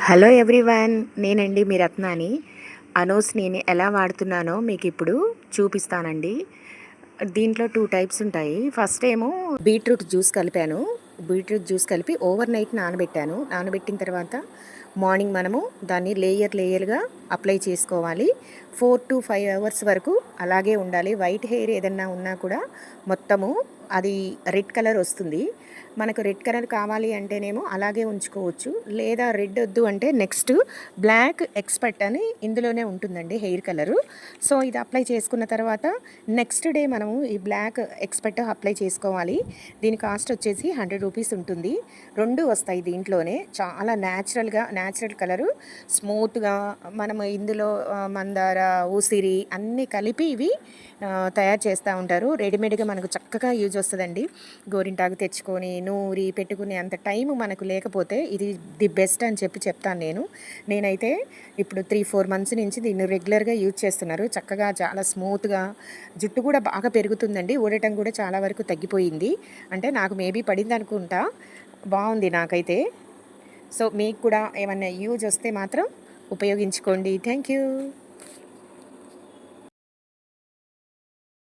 Hello everyone, నేనండి మీ రత్నాని. అనోస్ని ఎలా వాడుతున్నానో మీకు ఇప్పుడు చూపిస్తానండి. దీంట్లో 2 టైప్స్ ఉంటాయి. ఫస్ట్ ఏమో బీట్రూట్ జ్యూస్ కలిపాను. బీట్రూట్ జ్యూస్ కలిపి ఓవర్ నైట్ నానబెట్టాను. నానబెట్టిన తర్వాత మార్నింగ్ మనము దాన్ని లేయర్గా అప్లై చేసుకోవాలి. 4 to 5 అవర్స్ వరకు అలాగే ఉండాలి. వైట్ హెయిర్ ఏదన్నా ఉన్నా కూడా మొత్తము అది రెడ్ కలర్ వస్తుంది. మనకు రెడ్ కలర్ కావాలి అంటేనేమో అలాగే ఉంచుకోవచ్చు, లేదా రెడ్ వద్దు అంటే నెక్స్ట్ బ్లాక్ ఎక్స్పర్ట్ అని ఇందులోనే ఉంటుందండి హెయిర్ కలరు. సో ఇది అప్లై చేసుకున్న తర్వాత నెక్స్ట్ డే మనము ఈ బ్లాక్ ఎక్స్పర్ట్ అప్లై చేసుకోవాలి. దీని కాస్ట్ వచ్చేసి 100 రూపీస్ ఉంటుంది. 2 వస్తాయి దీంట్లోనే. చాలా న్యాచురల్ కలరు, స్మూత్గా మనము ఇందులో మందార, ఉసిరి అన్నీ కలిపి ఇవి తయారు చేస్తూ ఉంటారు. రెడీమేడ్గా మనకు చక్కగా యూజ్ వస్తుందండి. గోరింటాకు తెచ్చుకొని నూరి పెట్టుకునే అంత టైం మనకు లేకపోతే ఇది ది బెస్ట్ అని చెప్తాను నేనైతే ఇప్పుడు 3-4 మంత్స్ నుంచి దీన్ని రెగ్యులర్గా యూజ్ చేస్తున్నారు. చక్కగా చాలా స్మూత్గా, జుట్టు కూడా బాగా పెరుగుతుందండి. ఊడటం కూడా చాలా వరకు తగ్గిపోయింది. అంటే నాకు మేబీ పడింది అనుకుంటా. బాగుంది నాకైతే. సో మీకు కూడా ఏమన్నా యూజ్ వస్తే మాత్రం ఉపయోగించుకోండి. Thank you.